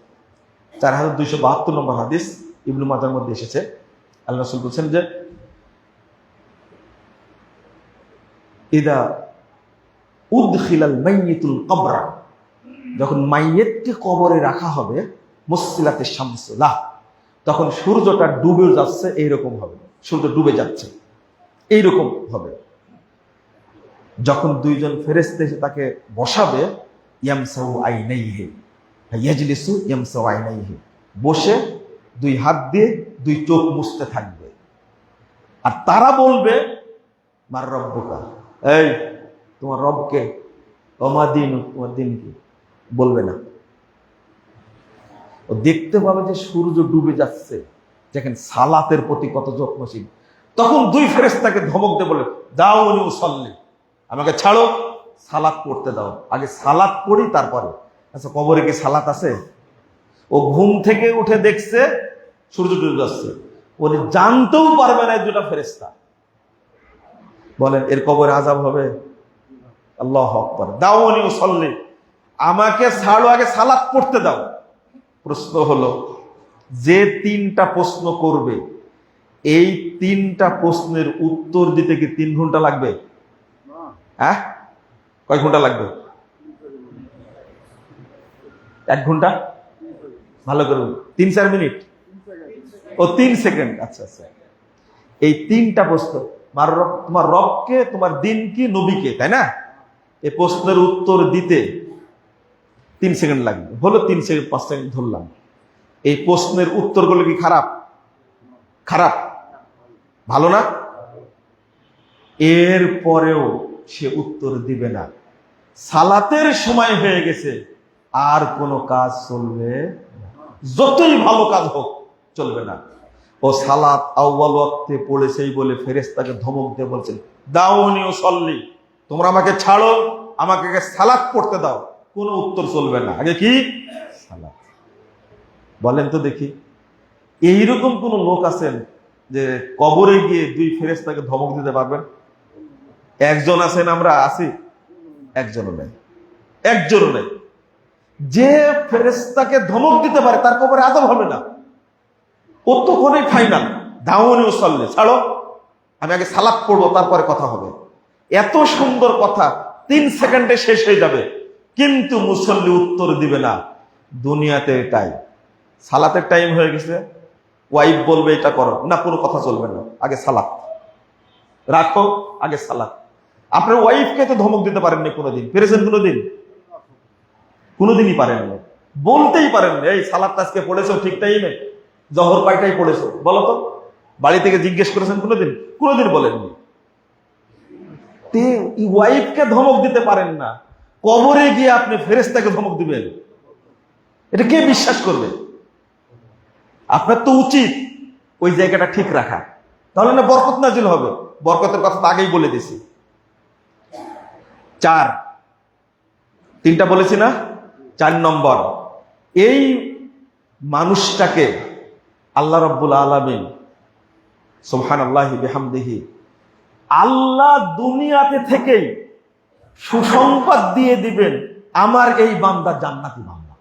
4272 নম্বর হাদিস, ইবনে মাজাহর মধ্যে এসেছে, আল্লাহ রাসূল বলছেন যে, ইদা উদখিলাল মাইয়িতুল কবরা, যখন মাইয়িতকে কবরে রাখা হবে, মুসসিলাতিশ শামসু লাহ, তখন সূর্যটা ডুবে যাচ্ছে, এইরকম হবে, সূর্য ডুবে যাচ্ছে এইরকম হবে। যখন 2 জন ফেরেশতা এসে তাকে বসাবে, ইয়ামসাউ আইনাইহি ইয়াজলিসু ইয়ামসাউ আইনাইহি, বসে 2 হাত দিয়ে 2 চোখ মুছতে থাকবে। আর তারা বলবে, মার রব্বুকা, এই তোমার রবকে, ওমা দিন, তোমার দিন কি? বলবে না। ও দেখতে পাবে যে সূর্য ডুবে যাচ্ছে, দেখেন সালাতের প্রতি কত যত্নশীল। তখন 2 ফেরেশতাকে ধমক দিয়ে বলে, দাউনি উসাল্লি, আমাকে ছাড়ো, সালাত পড়তে দাও, আগে সালাত পড়ি তারপরে। আচ্ছা, কবরে কি সালাত আছে? ও ঘুম থেকে উঠে দেখছে সূর্য ডুবে যাচ্ছে, ও জানতেও পারবে না। 2টা ফেরেশতা বলেন, এর কবরে আযাব হবে? আল্লাহু আকবার। দাউনি উসাল্লি, আমাকে ছাড়ো, আগে সালাত পড়তে দাও। প্রশ্ন হলো, যে 3টা প্রশ্ন করবে, এই 3টা প্রশ্নের উত্তর দিতে কি 3 ঘন্টা লাগবে? হ্যাঁ, কয় ঘন্টা লাগবে? 1 ঘন্টা? ভালো করে 3-4 মিনিট? ও 3 সেকেন্ড। আচ্ছা আচ্ছা, এই 3টা প্রশ্ন, তোমার রবকে, তোমার দিন কি, নবীকে, তাই না? এই প্রশ্নের উত্তর দিতে 3 সেকেন্ড লাগবে, হলো 3 সেকেন্ড 5 সেকেন্ড ধরলাম। এই প্রশ্নের উত্তরগুলো কি খারাপ? খারাপ, ভালো না? এর পরেও সে উত্তর দিবে না। সালাতের সময় হয়ে গেছে, আর কোনো কাজ চলবে না। যতই ভালো কাজ হোক চলবে না। ও সালাত আউয়াল ওয়াক্তে পড়েছেই বলে ফেরেশতাকে ধমক দিয়ে বলছেন, দাউনি উসাল্লি, তোমরা আমাকে ছাড়ো, আমাকে আগে সালাত পড়তে দাও। কোনো উত্তর চলবে না, আগে কি সালাত। বলেন তো দেখি, এইরকম কোন লোক আছেন যে কবরে গিয়ে 2 ফেরেশতাকে ধমক দিতে পারবেন? একজন আছেন, আমরা আছি? একজনও নেই, একজনও নেই। যে ফেরেশতাকে ধমক দিতে পারে তার কবরে আযাব হবে না। কতক্ষণই ফাইনাল, দাউনি উসাল্লি, ছাড়ো, আমি আগে সালাত পড়বো, তারপরে কথা হবে। এত সুন্দর কথা 3 সেকেন্ডে শেষ হয়ে যাবে, কিন্তু মুসল্লি উত্তর দিবে না। দুনিয়াতে এটাই, সালাতের টাইম হয়ে গেছে, ওয়াইফ বলবে এটা করো না, কোনো কথা চলবে না, আগে সালাত রাখো, আগে সালাত। আপনার ওয়াইফকে তো ধমক দিতে পারেননি কোনোদিন, পেরেছেন কোনোদিন? কোনোদিনই পারেননি, বলতেই পারেননি এই সালাত আজকে পড়েছো ঠিক টাইমে, জহর কয়টাই পড়েছো বলো তো? বাড়ি থেকে জিজ্ঞেস করেছেন কোনোদিন? কোনোদিন বলেননি। ওয়াইফকে ধমক দিতে পারেন না, কবরে গিয়ে আপনি ফেরেশতাকে ধমক দিবেন? এটা কে বিশ্বাস করবে? আপনার তো উচিত ওই জায়গাটা ঠিক রাখা, তাহলে না বরকত নাজিল হবে। বরকতের কথা তো আগেই বলে দিছি। 4, 3টা বলেছি না? 4 নম্বর, এই মানুষটাকে আল্লাহ রাব্বুল আলামিন সুবহানাল্লাহি বিহামদিহি, আল্লাহ দুনিয়াতে থেকেই সুসংবাদ দিয়ে দিবেন, আমার এই বান্দা জান্নাতি বান্দা।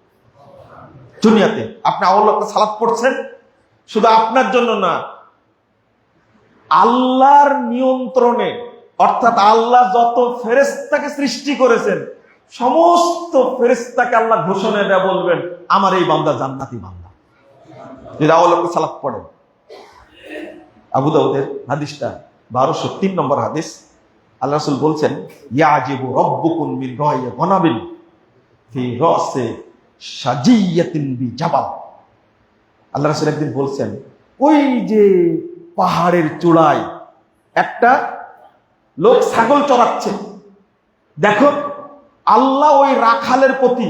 দুনিয়াতে আপনি আল্লাহকে সালাত পড়ছেন, শুধু আপনার জন্য না, আল্লাহর নিয়ন্ত্রণে, অর্থাৎ আল্লাহ যত ফেরেশতাকে সৃষ্টি করেছেন সমস্ত ফেরেশতাকে আল্লাহ ঘোষণা দেয়া বলবেন, আমার এই বান্দা জান্নাতি বান্দা, যদি আল্লাহকে সালাত পড়েন। আবু দাউদের হাদিসটা 1203 নম্বর হাদিস। আল্লাহ রাসূল বলছেন, ইয়াজিবু রাব্বুকুম মিন রাইয়া গনাবিন ফি রাসি সাজিয়াতিন বিজাবাল। আল্লাহ রাসূল একদিন বলছেন, ওই যে পাহাড়ের চূড়ায় একটা লোক ছাগল চড়াচ্ছে, দেখো আল্লাহ ওই রাখালের প্রতি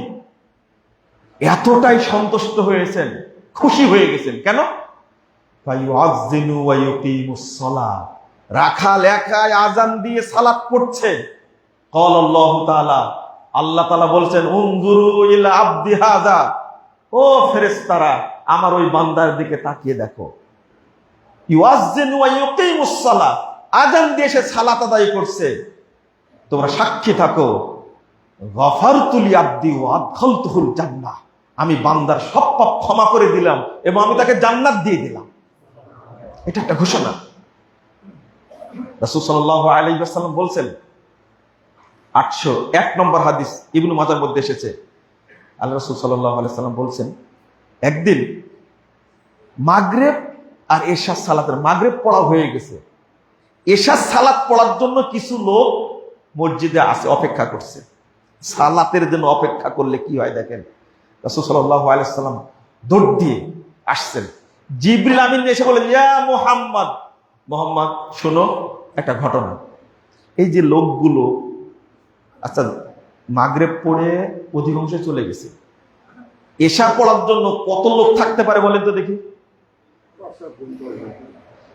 এতটাই সন্তুষ্ট হয়েছেন, খুশি হয়ে গেছেন। কেন? রাখাল একাই আজান দিয়ে সালাত পড়ছে। আল্লাহ তাআলা বলছেন, উনজুরু ইলা আবদি হাযা, ও ফেরেশতারা আমার ওই বান্দার দিকে তাকিয়ে দেখো। ইউয়াজ্জিনু ওয়া ইউকিমুস সালাহ, আজান দিয়ে সে সালাত আদায় করছে, তোমরা সাক্ষী থাকো। গফারতু লি আবদি ওয়া আদখালতুহুল জান্নাহ, আমি বান্দার সব পাপ ক্ষমা করে দিলাম এবং আমি তাকে জান্নাত দিয়ে দিলাম। এটা একটা ঘোষণা। রাসূল সাল্লাল্লাহু আলাইহি ওয়াসাল্লাম বলছেন, 801 নম্বর হাদিস ইবনে মাজাহর মধ্যে এসেছে, আল্লাহ রাসূল সাল্লাল্লাহু আলাইহি ওয়াসাল্লাম বলছেন, একদিন মাগরিব আর এশা সালাতের, মাগরিব পড়া হয়ে গেছে, এশা সালাত পড়ার জন্য কিছু লোক মসজিদে আসে, অপেক্ষা করছে। সালাতের জন্য অপেক্ষা করলে কি হয় দেখেন, রাসূল সাল্লাল্লাহু আলাইহি ওয়াসাল্লাম দৌড় দিয়ে আসছেন। জিবরিল আমিন এসে বলেন, ইয়া মুহাম্মদ, মুহাম্মদ শোনো একটা ঘটনা। এই যে লোকগুলো, আচ্ছা মাগরিব পড়ে অধিকাংশ চলে গেছে, এশা পড়ার জন্য কত লোক থাকতে পারে বলেন তো দেখি?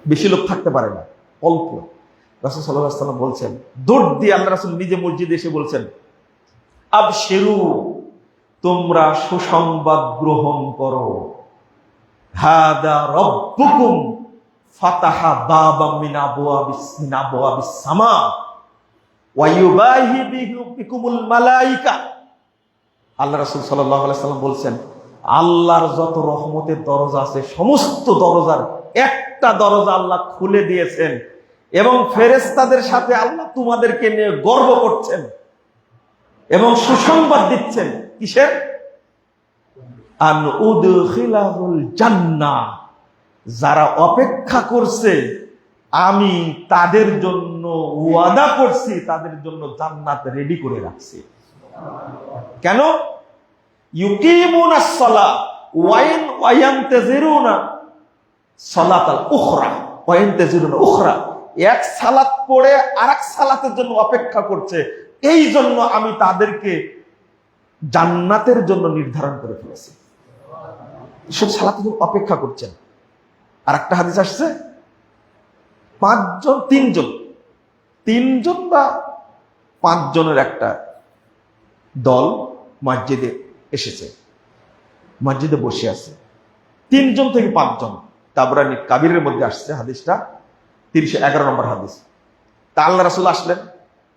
বেশি লোক থাকতে পারে না, অল্প। রাসূল সাল্লাল্লাহু আলাইহি ওয়াসাল্লাম বলছেন, দৌড় দিয়ে আল্লাহ রাসূল নিজে মসজিদে এসে বলছেন, আবশিরু, তোমরা সুসংবাদ গ্রহণ করো, হাদা রাব্বুকুম ফাতাহা বাবাম মিন আবওয়াবিস সামা ওয়া ইউবাহি বিকুমুল মালায়েকা। আল্লাহ রাসূল সাল্লাল্লাহু আলাইহি ওয়াসাল্লাম বলছেন, আল্লাহর যত রহমতের দরজা আছে সমস্ত দরজার একটা দরজা আল্লাহ খুলে দিয়েছেন এবং ফেরেশতাদের সাথে আল্লাহ তোমাদেরকে নিয়ে গর্ব করছেন এবং সুসংবাদ দিচ্ছেন। কিসের? আন উদখিলাহুল জান্নাহ, যারা অপেক্ষা করছে আমি তাদের জন্য ওয়াদা করছি, তাদের জন্য জান্নাত রেডি করে রাখছি। কেন? ইউকিমুনাস সালাহ ওয়া ইয়ানতাজিরুনা সালাতাল উখরা ওয়া ইয়ানতাজিরুনা উখরা। এক সালাত পড়ে আরেক সালাতের জন্য অপেক্ষা করছে, এই জন্য আমি তাদেরকে জান্নাতের জন্য নির্ধারণ করে ফেলেছি। সব সালাতের জন্য অপেক্ষা করছেন। আর একটা হাদিস আসছে, তিনজন বা 5 জনের একটা দল মসজিদে এসেছে, মসজিদে বসে আছে 3 জন থেকে 5 জন। তাবরানী কাবিরের মধ্যে আসছে হাদিসটা, 311 নম্বর হাদিস। তা আল্লাহ রাসূল আসলেন,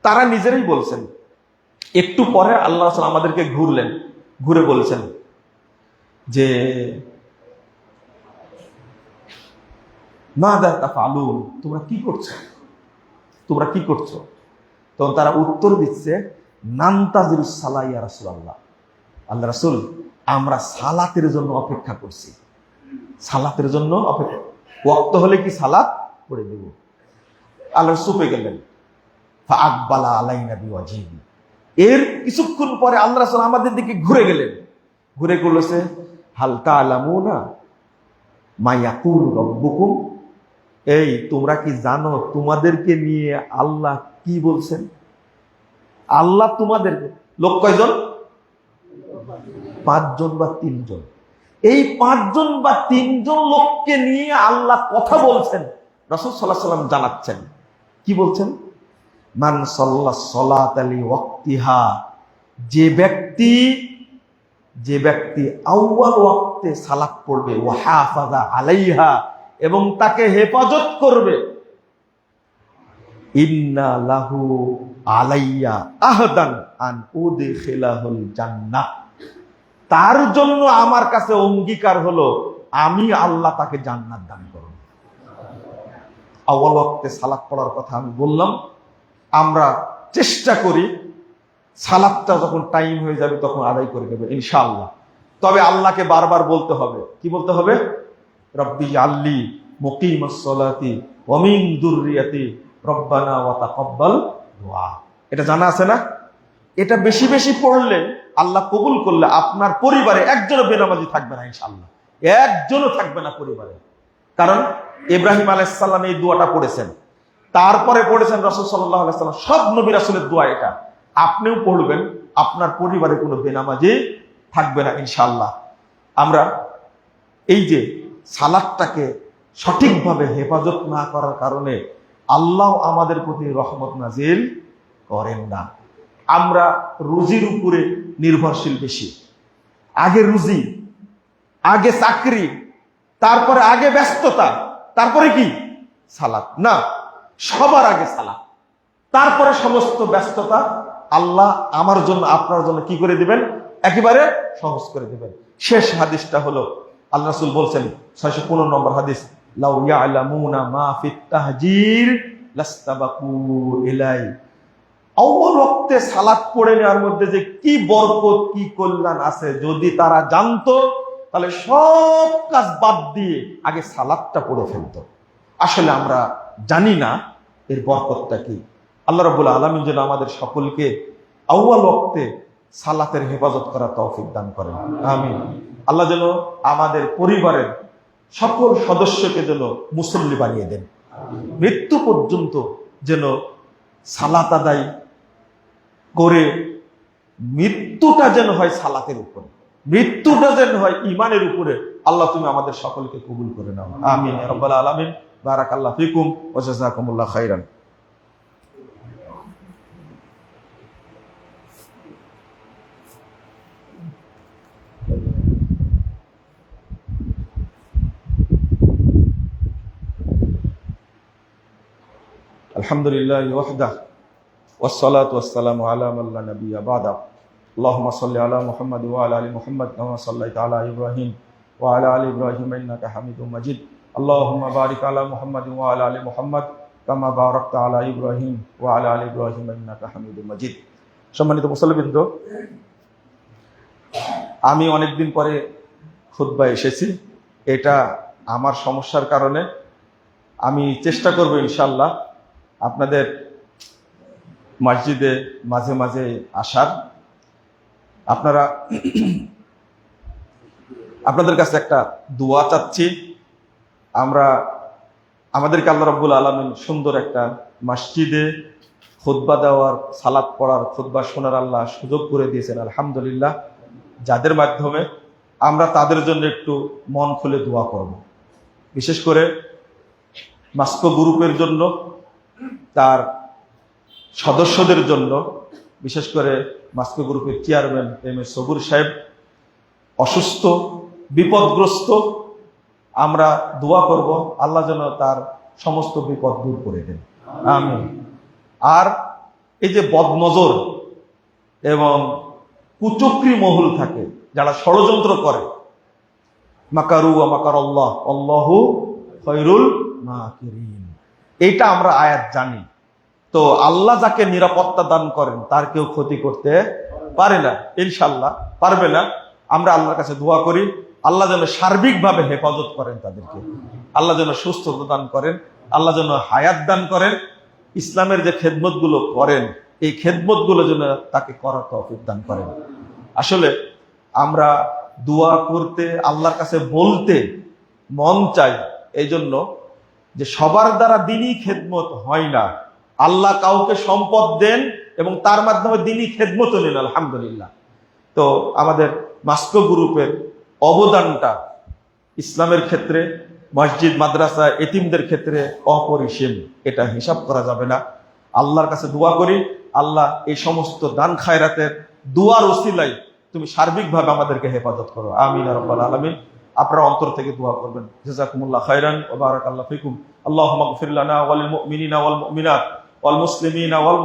তারা নিজেরাই বলছেন। একটু পরে আল্লাহ রাসূল আমাদেরকে ঘুরে বলছেন যে মাযা তাফআলুন, তোমরা কি করছো? তখন তারা উত্তর দিচ্ছে, নান্তাজিরুস সালাহ ইয়া রাসূলুল্লাহ, আল্লাহ রাসূল আমরা সালাতের জন্য অপেক্ষা করছি, সালাতের জন্য অপেক্ষা, ওয়াক্ত হলে কি সালাত পড়ে দেব। আল্লাহ চুপে গেলেন। ফাআকবালা আলাইনা বিওয়াজহিহি, এর কিছুক্ষণ পরে আল্লাহ রাসূল আমাদের দিকে ঘুরে গেলেন, ঘুরে বলেছে, হাল তা'লামুনা মা ইয়াকুলু রাব্বুকুম, এই তোমরা কি জানো তোমাদেরকে নিয়ে আল্লাহ কি বলছেন? আল্লাহ তোমাদেরকে, লোক কয়জন? 5 জন বা 3 জন। এই 5 জন বা 3 জন লোককে নিয়ে আল্লাহ কথা বলছেন। রাসূল সাল্লাল্লাহু আলাইহি ওয়াসাল্লাম জানাচ্ছেন, কি বলছেন? মান সাল্লাস সালাতা লি ওয়াক্তিহা, যে ব্যক্তি আউয়াল ওয়াক্তে সালাত পড়বে, ওয়া হাফাযা আলাইহা, এবং তাকে হেফাজত করবে, ইন্না লাহু আলাইয়া আহদান আন উদখিলাহুল জান্নাহ, তার জন্য আমার কাছে অঙ্গীকার হলো আমি আল্লাহ তাকে জান্নাত দান করব। আউয়াল ওয়াক্তে সালাত পড়ার কথা আমি বললাম। আমরা চেষ্টা করি সালাতটা যখন টাইম হয়ে যাবে তখন আদায় করে দেবে ইনশাআল্লাহ। তবে আল্লাহকে বারবার বলতে হবে, কি বলতে হবে? রব্বি আল্লি মুকিমাস সালাতি ওয়া মিন যুররিয়াতি রব্বানা ওয়া তাকাব্বাল দুআ। এটা জানা আছে না? এটা বেশি বেশি পড়লে, আল্লাহ কবুল করলে আপনার পরিবারে একজনও বেনামাজি থাকবে না ইনশাআল্লাহ, একজনও থাকবে না পরিবারে। কারণ ইব্রাহিম আলাইহিস সালাম এই দোয়াটা পড়েছেন, তারপরে পড়েছেন রাসূল সাল্লাল্লাহু আলাইহি ওয়াসাল্লাম, সব নবী রাসূলের দোয়া এটা। আপনিও পড়বেন, আপনার পরিবারে কোনো বেনামাজি থাকবে না ইনশাআল্লাহ। আমরা এই যে সালাতটাকে সঠিকভাবে হেফাজত না করার কারণে আল্লাহ আমাদের প্রতি রহমত নাজিল করেন না। আমরা রুজির উপরে নির্ভরশীল বেশি। আগে রুজি, আগে চাকরি, তারপরে আগে ব্যস্ততা, তারপরে কি সালাত না, সবার আগে সালাত, তারপরে সমস্ত ব্যস্ততা আল্লাহ আমার জন্য আপনার জন্য কি করে দিবেন? একেবারে সহজ করে দিবেন। শেষ হাদিসটা হলো, আল্লাহ রাসূল বলছেন 615 নম্বর হাদিস, লাউ ইয়ালামুনা মা ফিত তাহজির লাস্তাবাকু ইলাই, আউয়াল ওয়াক্তে সালাত পড়ে নেওয়ার মধ্যে যে কি বরকত, কি কল্যাণ আছে, যদি তারা জানতো তাহলে সব কাজ বাদ দিয়ে আগে সালাতটা পড়ে ফেলতো। আসলে আমরা জানি না এর বরকতটা কি। আল্লাহ রাব্বুল আলামিন যেন আমাদের সকলকে আউয়াল ওয়াক্তে সালাতের হেফাজত করার তৌফিক দান করেন, আমিন। আল্লাহ যেন আমাদের পরিবারের সকল সদস্যকে যেন মুসল্লি বানিয়ে দেন, মৃত্যু পর্যন্ত যেন সালাত আদায় করে মৃত্যুটা যেন হয় সালাতের উপরে, মৃত্যুটা যেন হয় ঈমানের উপরে। আল্লাহ তুমি আমাদের সকলকে কবুল করে নাও, আমিন ইয়া রাব্বাল আলামিন। বারাকাল্লাহু ফিকুম ওয়া জাযাকুমুল্লাহু খাইরান। আলহামদুলিল্লাহি ওয়াহদাহু ওয়াসসালাতু ওয়াসসালামু আলা মান লা নাবিয়্যা বা'দা। আল্লাহুম্মা সাল্লি আলা মুহাম্মাদ ওয়া আলা আলি মুহাম্মাদ কামা সাল্লাইতা আলা ইব্রাহিম ওয়া আলা আলি ইব্রাহিম ইন্নাকা হামিদুম মাজিদ। আল্লাহুম্মা বারিক আলা মুহাম্মাদ ওয়া আলা আলি মুহাম্মাদ কামা বারাকতা আলা ইব্রাহিম ওয়া আলা আলি ইব্রাহিম ইন্নাকা হামিদুম মাজিদ। সম্মানিত মুসল্লিবৃন্দ, আমি অনেকদিন পরে খুতবায় এসেছি। এটা আমার সমস্যার কারণে। আমি চেষ্টা করব ইনশাআল্লাহ আপনাদের মসজিদে মাঝে মাঝে আসার। আপনারা আপনাদের কাছে একটা দোয়া চাচ্ছি। আমাদেরকে আল্লাহ রাব্বুল আলামিন সুন্দর একটা মসজিদে খুতবা দেওয়ার, সালাত পড়ার, খুতবা শোনার আল্লাহ সুযোগ করে দিয়েছেন, আলহামদুলিল্লাহ। যাদের মাধ্যমে আমরা তাদের জন্য একটু মন খুলে দোয়া করব। বিশেষ করে মাস্কো গ্রুপের জন্য, তার সদস্যদের জন্য, বিশেষ করে মাস্কো গ্রুপের চেয়ারম্যান এম এ সবুর সাহেব অসুস্থ, বিপদগ্রস্ত। আমরা দোয়া করব আল্লাহ যেন তার সমস্ত বিপদ দূর করে দেন, আমিন। আর এই যে বদনজর এবং কুচক্রী মহল থাকে, যারা ষড়যন্ত্র করে, মাকারু ওয়া মাকার আল্লাহ আল্লাহু খায়রুল মাকিরিন, এইটা আমরা আয়াত জানি। তো আল্লাহ যাকে নিরাপত্তা দান করেন তার কেউ ক্ষতি করতে পারে না, ইনশাল্লাহ পারবে না। আমরা আল্লাহর কাছে দোয়া করি আল্লাহ যেন সার্বিকভাবে হেফাজত করেন তাদেরকে, আল্লাহ যেন সুস্থতা দান করেন, আল্লাহ যেন হায়াত দান করেন, ইসলামের যে খেদমতগুলো করেন এই খেদমতগুলো যেন তাকে করার তৌফিক দান করেন। আসলে আমরা দোয়া করতে, আল্লাহর কাছে বলতে মন চাই এই জন্য যে সবার দ্বারা দিনই খেদমত হয় না। আল্লাহ কাউকে সম্পদ দেন এবং তার মাধ্যমে দিনই খেদমত নেন, আলহামদুলিল্লাহ। তো আমাদের মাস্কো গ্রুপের অবদানটা ইসলামের ক্ষেত্রে, মসজিদ মাদ্রাসা এতিমদের ক্ষেত্রে অপরিসীম, এটা হিসাব করা যাবে না। আল্লাহর কাছে দোয়া করি আল্লাহ এই সমস্ত দান খায়রাতের দুয়ার ওসিলাই তুমি সার্বিকভাবে আমাদেরকে হেফাজত করো, আমিন ইয়া রাব্বাল আলামিন। আপনারা অন্তর থেকে দোয়া করবেন। জাযাকুমুল্লাহ খায়রান ওয়া বারাকাল্লাহু ফিকুম। আল্লাহুম্মা গফির লানা ওয়া লিল মুমিনিনা ওয়াল মুমিনাত ওয়াল মুসলিমিনা ওয়াল